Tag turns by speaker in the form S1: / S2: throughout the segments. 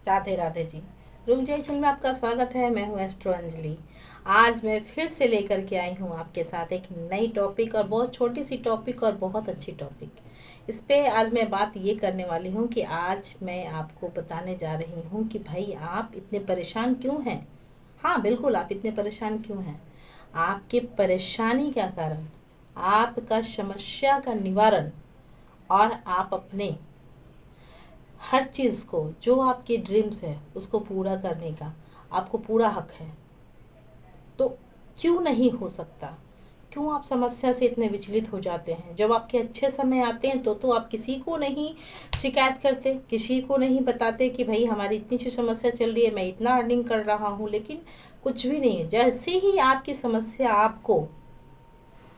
S1: Radhe Radhe ji. Room Jaichand में आपका स्वागत है। मैं हूँ एस्ट्रो अंजलि। आज मैं फिर से लेकर के आई हूँ आपके साथ एक नई टॉपिक, और बहुत छोटी सी टॉपिक और बहुत अच्छी टॉपिक। इस पे आज मैं बात ये करने वाली हूँ कि आज मैं आपको बताने जा रही हूँ कि भाई आप इतने परेशान क्यों हैं। हाँ बिल्कुल, आप इतने परेशान क्यों हैं। आपके परेशानी का कारण, आपका समस्या का निवारण, और आप अपने हर चीज़ को, जो आपकी ड्रीम्स है उसको पूरा करने का आपको पूरा हक है। तो क्यों नहीं हो सकता। क्यों आप समस्या से इतने विचलित हो जाते हैं। जब आपके अच्छे समय आते हैं तो आप किसी को नहीं शिकायत करते, किसी को नहीं बताते कि भाई हमारी इतनी सी समस्या चल रही है, मैं इतना अर्निंग कर रहा हूँ, लेकिन कुछ भी नहीं है। जैसे ही आपकी समस्या, आपको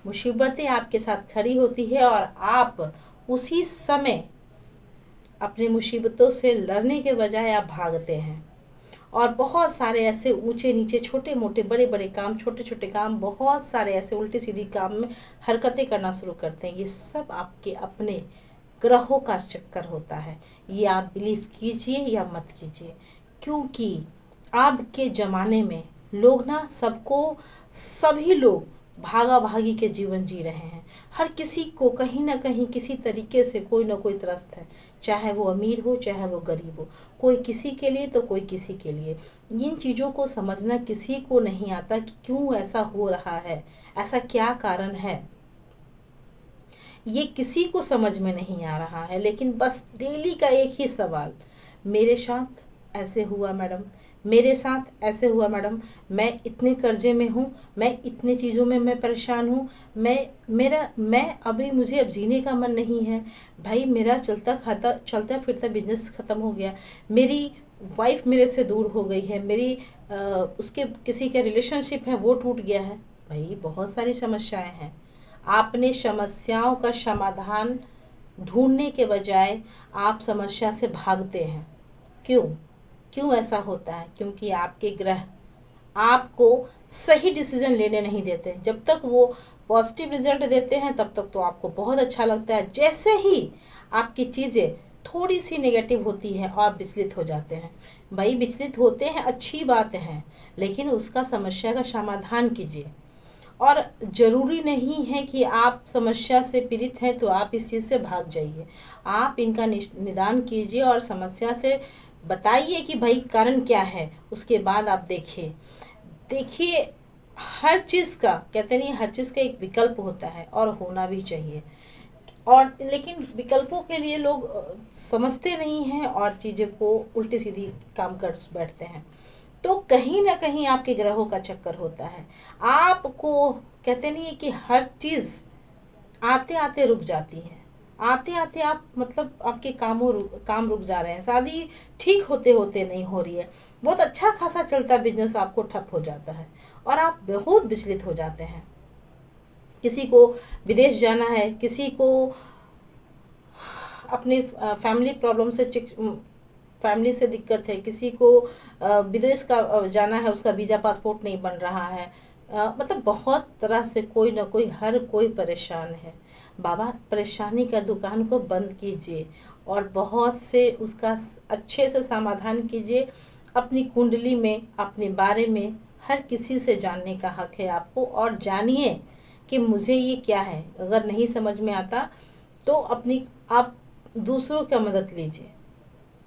S1: मुसीबतें आपके साथ खड़ी होती है और आप उसी समय अपनी मुसीबतों से लड़ने के बजाय आप भागते हैं, और बहुत सारे ऐसे ऊंचे नीचे, छोटे मोटे, बड़े बड़े काम, छोटे छोटे काम, बहुत सारे ऐसे उल्टी सीधी काम में हरकतें करना शुरू करते हैं। ये सब आपके अपने ग्रहों का चक्कर होता है। ये आप बिलीव कीजिए या मत कीजिए, क्योंकि अब के ज़माने में लोग ना, सभी लोग भागा भागी के जीवन जी रहे हैं। हर किसी को कहीं ना कहीं किसी तरीके से कोई ना कोई त्रस्त है, चाहे वो अमीर हो चाहे वो गरीब हो। कोई किसी के लिए तो कोई किसी के लिए। इन चीज़ों को समझना किसी को नहीं आता कि क्यों ऐसा हो रहा है, ऐसा क्या कारण है, ये किसी को समझ में नहीं आ रहा है। लेकिन बस डेली का एक ही सवाल, मेरे साथ ऐसे हुआ मैडम, मेरे साथ ऐसे हुआ मैडम, मैं इतने कर्जे में हूँ, मैं इतने चीज़ों में मैं परेशान हूँ, मैं अभी, मुझे अब जीने का मन नहीं है। भाई मेरा चलता फिरता बिजनेस ख़त्म हो गया, मेरी वाइफ मेरे से दूर हो गई है, मेरी उसके किसी का रिलेशनशिप है वो टूट गया है। भाई बहुत सारी समस्याएं हैं। आपने समस्याओं का समाधान ढूंढने के बजाय आप समस्या से भागते हैं। क्यों? क्यों ऐसा होता है? क्योंकि आपके ग्रह आपको सही डिसीजन लेने नहीं देते। जब तक वो पॉजिटिव रिजल्ट देते हैं तब तक तो आपको बहुत अच्छा लगता है। जैसे ही आपकी चीज़ें थोड़ी सी नेगेटिव होती हैं और आप विचलित हो जाते हैं। भाई विचलित होते हैं, अच्छी बात है, लेकिन उसका समस्या का समाधान कीजिए। और ज़रूरी नहीं है कि आप समस्या से पीड़ित हैं तो आप इस चीज़ से भाग जाइए। आप इनका निदान कीजिए और समस्या से बताइए कि भाई कारण क्या है। उसके बाद आप देखिए, हर चीज़ का, कहते नहीं, हर चीज़ का एक विकल्प होता है और होना भी चाहिए। और लेकिन विकल्पों के लिए लोग समझते नहीं हैं और चीज़ें को उल्टी सीधी काम कर बैठते हैं। तो कहीं ना कहीं आपके ग्रहों का चक्कर होता है। आपको, कहते नहीं है कि हर चीज़ आते आते रुक जाती है। आते आते आप, मतलब आपके काम रुक जा रहे हैं। शादी ठीक होते होते नहीं हो रही है, बहुत अच्छा खासा चलता बिजनेस आपको ठप हो जाता है और आप बहुत विचलित हो जाते हैं। किसी को विदेश जाना है, किसी को अपने फैमिली प्रॉब्लम से फैमिली से दिक्कत है, किसी को विदेश का जाना है, उसका वीज़ा पासपोर्ट नहीं बन रहा है। मतलब बहुत तरह से कोई ना कोई, हर कोई परेशान है। बाबा परेशानी का दुकान को बंद कीजिए और बहुत से उसका अच्छे से समाधान कीजिए। अपनी कुंडली में, अपने बारे में हर किसी से जानने का हक है आपको, और जानिए कि मुझे ये क्या है। अगर नहीं समझ में आता तो आप दूसरों का मदद लीजिए।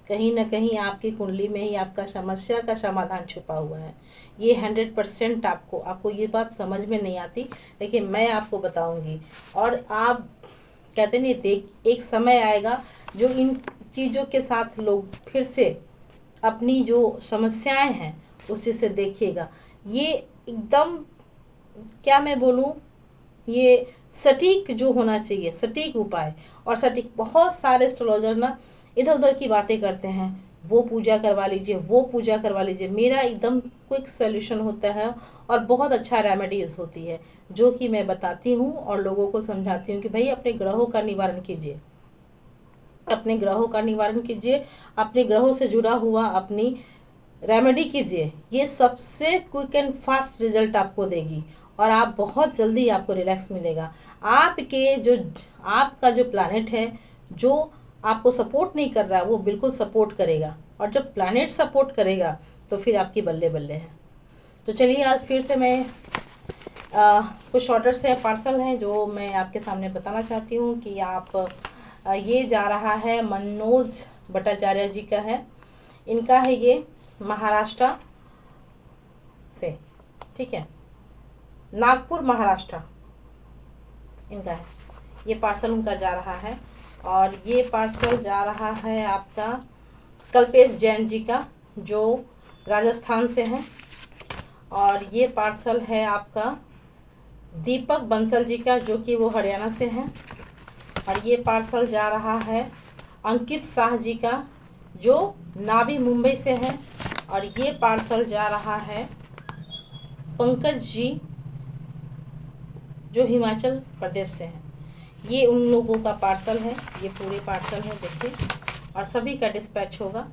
S1: कहीं ना कहीं आपकी कुंडली में ही आपका समस्या का समाधान छुपा हुआ है। ये 100% आपको ये बात समझ में नहीं आती, लेकिन मैं आपको बताऊंगी। और आप, कहते नहीं, एक समय आएगा जो इन चीज़ों के साथ लोग फिर से अपनी जो समस्याएं हैं उसी से देखिएगा। ये एकदम, क्या मैं बोलूँ, ये सटीक जो होना चाहिए, सटीक उपाय और सटीक। बहुत सारे एस्ट्रोलॉजर ना इधर उधर की बातें करते हैं, वो पूजा करवा लीजिए, वो पूजा करवा लीजिए। मेरा एकदम क्विक सॉल्यूशन होता है और बहुत अच्छा रेमेडीज होती है, जो कि मैं बताती हूँ और लोगों को समझाती हूँ कि भाई अपने ग्रहों का निवारण कीजिए, अपने ग्रहों का निवारण कीजिए, अपने ग्रहों से जुड़ा हुआ अपनी रेमेडी कीजिए। ये सबसे क्विक एंड फास्ट रिजल्ट आपको देगी और आप बहुत जल्दी, आपको रिलैक्स मिलेगा। आपका जो प्लानट है, जो आपको सपोर्ट नहीं कर रहा है, वो बिल्कुल सपोर्ट करेगा और जब प्लैनेट सपोर्ट करेगा तो फिर आपकी बल्ले बल्ले है। तो चलिए आज फिर से मैं कुछ ऑर्डर से पार्सल हैं जो मैं आपके सामने बताना चाहती हूँ कि आप ये जा रहा है मनोज भट्टाचार्य जी का है। इनका है ये महाराष्ट्र से, ठीक है, नागपुर महाराष्ट्र इनका है। ये पार्सल उनका जा रहा है और ये पार्सल जा रहा है आपका कल्पेश जैन जी का जो राजस्थान से हैं। और ये पार्सल है आपका दीपक बंसल जी का जो कि वो हरियाणा से हैं। और ये पार्सल जा रहा है अंकित शाह जी का जो नाभी मुंबई से हैं। और ये पार्सल जा रहा है पंकज जी जो हिमाचल प्रदेश से हैं। ये उन लोगों का पार्सल है, ये पूरे पार्सल है देखिए। और सभी का डिस्पैच होगा,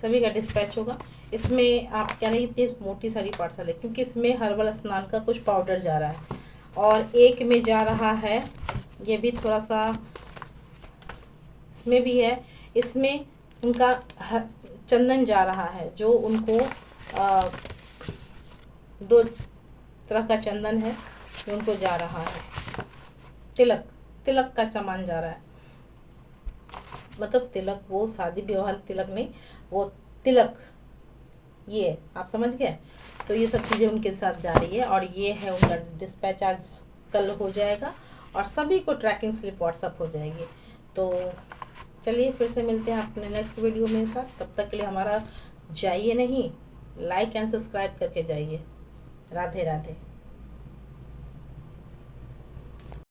S1: सभी का डिस्पैच होगा। इसमें आप क्या नहीं, इतनी मोटी सारी पार्सल है क्योंकि इसमें हर्बल स्नान का कुछ पाउडर जा रहा है। और एक में जा रहा है, ये भी थोड़ा सा इसमें भी है, इसमें उनका चंदन जा रहा है जो उनको 2 तरह का चंदन है जो उनको जा रहा है। तिलक का सामान जा रहा है, मतलब तिलक वो शादी विवाह तिलक नहीं, वो तिलक, ये आप समझ गए। तो ये सब चीज़ें उनके साथ जा रही है और ये है उनका डिस्पैच आज कल हो जाएगा और सभी को ट्रैकिंग स्लिप व्हाट्सअप हो जाएगी। तो चलिए फिर से मिलते हैं अपने नेक्स्ट वीडियो में साथ। तब तक के लिए हमारा जाइए नहीं, लाइक एंड सब्सक्राइब करके जाइए। राधे राधे।